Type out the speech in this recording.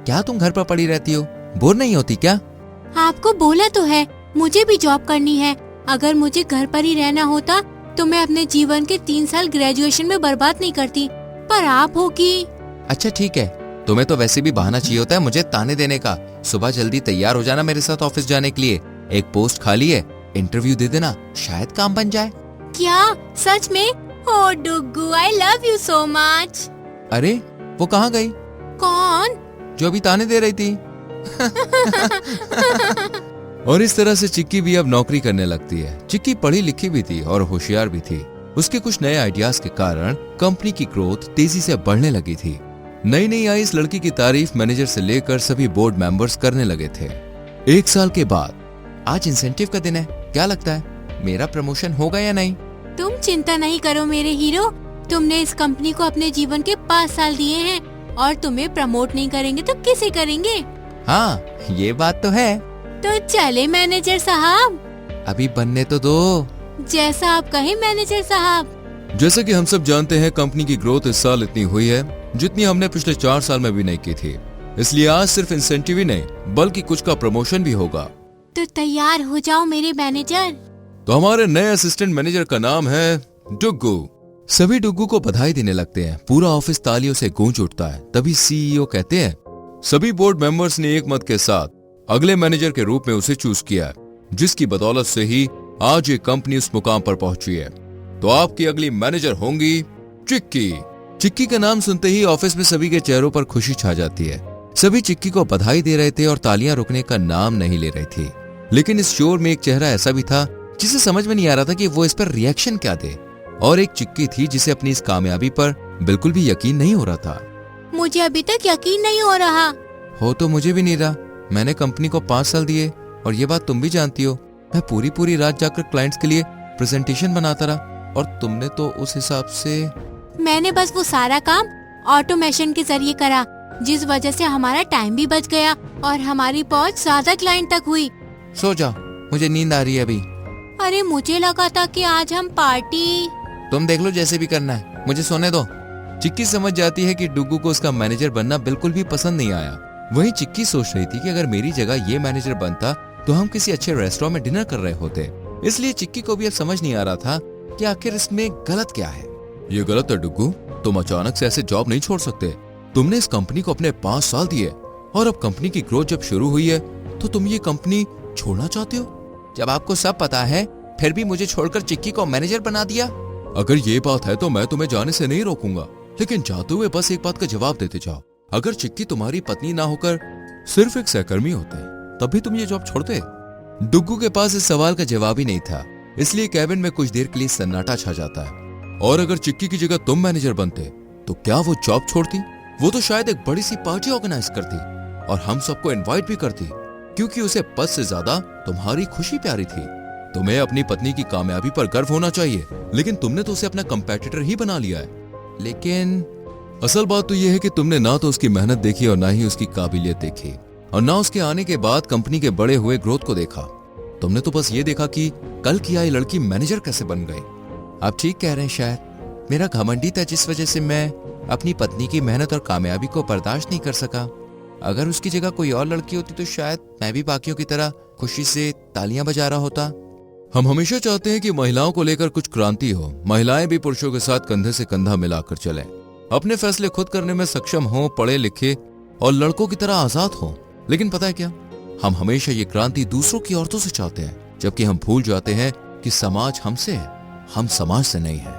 क्या तुम घर पर पड़ी रहती हो? बोर नहीं होती क्या? आपको बोला तो है मुझे भी जॉब करनी है। अगर मुझे घर पर ही रहना होता तो मैं अपने जीवन के 3 साल ग्रेजुएशन में बर्बाद नहीं करती, पर आप हो कि। अच्छा ठीक है, तुम्हें तो वैसे भी बहाना चाहिए होता है मुझे ताने देने का। सुबह जल्दी तैयार हो जाना मेरे साथ ऑफिस जाने के लिए। एक पोस्ट खाली है, इंटरव्यू दे देना, शायद काम बन जाए। क्या सच में? Oh Duggu, I love you so much. अरे वो कहाँ गई? कौन? जो अभी ताने दे रही थी। और इस तरह से चिक्की भी अब नौकरी करने लगती है। चिक्की पढ़ी लिखी भी थी और होशियार भी थी। उसके कुछ नए आइडियाज के कारण कंपनी की ग्रोथ तेजी से बढ़ने लगी थी। नई नई आई इस लड़की की तारीफ मैनेजर से लेकर सभी बोर्ड मेंबर्स करने लगे थे। 1 साल के बाद आज इंसेंटिव का दिन है। क्या लगता है मेरा प्रमोशन होगा या नहीं? तुम चिंता नहीं करो मेरे हीरो, तुमने इस कंपनी को अपने जीवन के 5 साल दिए हैं और तुम्हें प्रमोट नहीं करेंगे तो किसे करेंगे? हाँ ये बात तो है। तो चले मैनेजर साहब। अभी बनने तो दो। जैसा आप कहें मैनेजर साहब। जैसे कि हम सब जानते हैं कंपनी की ग्रोथ इस साल इतनी हुई है जितनी हमने पिछले 4 साल में भी नहीं की थी। इसलिए आज सिर्फ इंसेंटिव ही नहीं बल्कि कुछ का प्रमोशन भी होगा। तो तैयार हो जाओ मेरे मैनेजर। तो हमारे नए असिस्टेंट मैनेजर का नाम है डुग्गू। सभी डुग्गू को बधाई देने लगते हैं। पूरा ऑफिस तालियों से गूंज उठता है। तभी सीईओ कहते हैं सभी बोर्ड मेंबर्स ने एक मत के साथ अगले मैनेजर के रूप में उसे चूज किया है, जिसकी बदौलत से ही आज ये कंपनी उस मुकाम पर पहुंची है। तो आपकी अगली मैनेजर होंगी चिक्की। चिक्की का नाम सुनते ही ऑफिस में सभी के चेहरों पर खुशी छा जाती है। सभी चिक्की को बधाई दे रहे थे और तालियां रुकने का नाम नहीं ले रही थी। लेकिन इस शोर में एक चेहरा ऐसा भी था जिसे समझ में नहीं आ रहा था कि वो इस पर रिएक्शन क्या दे। और एक चिक्की थी जिसे अपनी इस कामयाबी पर बिल्कुल भी यकीन नहीं हो रहा था। मुझे अभी तक यकीन नहीं हो रहा। हो तो मुझे भी नहीं रहा। मैंने कंपनी को 5 साल दिए और ये बात तुम भी जानती हो। मैं पूरी रात जाकर क्लाइंट्स के लिए प्रेजेंटेशन बनाता रहा और तुमने तो उस हिसाब से। मैंने बस वो सारा काम ऑटोमेशन के जरिए करा, जिस वजह से हमारा टाइम भी बच गया और हमारी पहुंच ज्यादा क्लाइंट तक हुई। सो जाओ, मुझे नींद आ रही है अभी। अरे मुझे लगा था कि आज हम पार्टी। तुम देख लो जैसे भी करना है, मुझे सोने दो। चिक्की समझ जाती है कि डुग्गू को उसका मैनेजर बनना बिल्कुल भी पसंद नहीं आया। वहीं चिक्की सोच रही थी कि अगर मेरी जगह ये मैनेजर बनता तो हम किसी अच्छे रेस्टोरेंट में डिनर कर रहे होते। इसलिए चिक्की को भी अब समझ नहीं आ रहा था कि आखिर इसमें गलत क्या है। ये गलत है डुग्गू, तुम अचानक से ऐसे जॉब नहीं छोड़ सकते। तुमने इस कंपनी को अपने 5 साल दिए और अब कंपनी की ग्रोथ जब शुरू हुई है तो तुम ये कंपनी छोड़ना चाहते हो? जब आपको सब पता है फिर भी मुझे छोड़कर चिक्की को मैनेजर बना दिया। अगर ये बात है तो मैं तुम्हें जाने से नहीं रोकूंगा, लेकिन जाते हुए बस एक बात का जवाब देते जाओ। अगर चिक्की तुम्हारी पत्नी ना होकर सिर्फ एक सहकर्मी होते तब भी तुम ये जॉब छोड़ते? डुग्गू के पास इस सवाल का जवाब ही नहीं था, इसलिए कैबिन में कुछ देर के लिए सन्नाटा छा जाता है। और अगर चिक्की की जगह तुम मैनेजर बनते तो क्या वो जॉब छोड़ती? वो तो शायद एक बड़ी सी पार्टी ऑर्गेनाइज करती और हम सबको इनवाइट भी करती, क्योंकि उसे पद से ज्यादा तुम्हारी खुशी प्यारी थी। तुम्हें अपनी पत्नी की कामयाबी पर गर्व होना चाहिए, लेकिन तुमने तो उसे अपना कंपेटिटर ही बना लिया है। लेकिन असल बात तो यह है कि तुमने ना तो उसकी मेहनत देखी और ना ही उसकी काबिलियत देखी, और ना उसके आने के बाद कंपनी के बड़े हुए ग्रोथ को देखा। तुमने तो बस ये देखा कि कल की आई लड़की मैनेजर कैसे बन गई। आप ठीक कह रहे हैं, शायद मेरा घमंडी था जिस वजह से मैं अपनी पत्नी की मेहनत और कामयाबी को बर्दाश्त नहीं कर सका। अगर उसकी जगह कोई और लड़की होती तो शायद मैं भी बाकियों की तरह खुशी से तालियां बजा रहा होता। हम हमेशा चाहते हैं कि महिलाओं को लेकर कुछ क्रांति हो। महिलाएं भी पुरुषों के साथ कंधे से कंधा मिलाकर चलें, अपने फैसले खुद करने में सक्षम हो, पढ़े लिखे और लड़कों की तरह आजाद हो। लेकिन पता है क्या, हम हमेशा ये क्रांति दूसरों की औरतों से चाहते हैं, जबकि हम भूल जाते हैं कि समाज हमसे है, हम समाज से नहीं है।